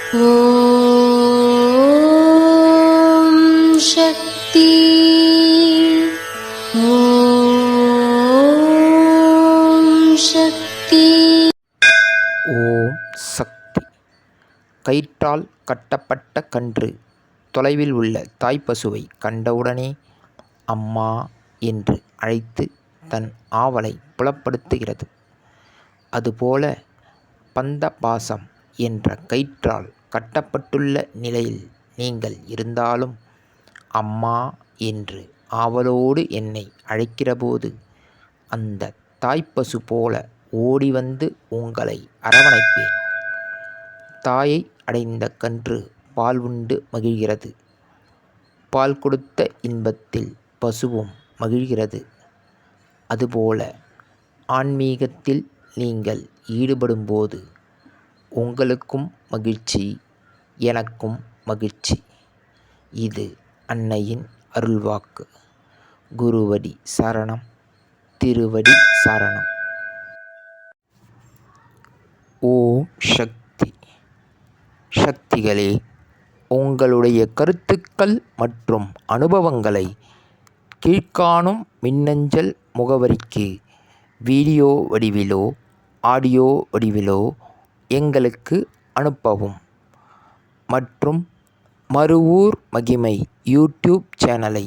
ஓம் சக்தி. ஓம் சக்தி. ஓம் சக்தி. கயிற்றால் கட்டப்பட்ட கன்று தொலைவில் உள்ள தாய்ப்பசுவை கண்டவுடனே அம்மா என்று அழைத்து தன் ஆவலை புலப்படுத்துகிறது. அதுபோல பந்தபாசம் என்ற கயிற்றால் கட்டப்பட்டுள்ள நிலையில் நீங்கள் இருந்தாலும் அம்மா என்று ஆவலோடு என்னை அழைக்கிறபோது அந்த தாய்ப்பசு போல ஓடி வந்து உங்களை அரவணைப்பேன். தாயை அடைந்த கன்று பால் உண்டு மகிழ்கிறது. பால் கொடுத்த இன்பத்தில் பசுவும் மகிழ்கிறது. அதுபோல ஆன்மீகத்தில் நீங்கள் ஈடுபடும்போது உங்களுக்கும் மகிழ்ச்சி, எனக்கும் மகிழ்ச்சி. இது அன்னையின் அருள்வாக்கு. குருவடி சரணம், திருவடி சரணம். ஓம் சக்தி. சக்திகளே, உங்களுடைய கருத்துக்கள் மற்றும் அனுபவங்களை கீழ்க்காணும் மின்னஞ்சல் முகவரிக்கு வீடியோ வடிவிலோ ஆடியோ வடிவிலோ எங்களுக்கு அனுப்பவும். மற்றும் மறுவூர் மகிமை யூடியூப் சேனலை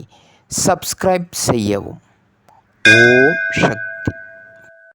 சப்ஸ்கிரைப் செய்யவும். ஓம் சக்தி.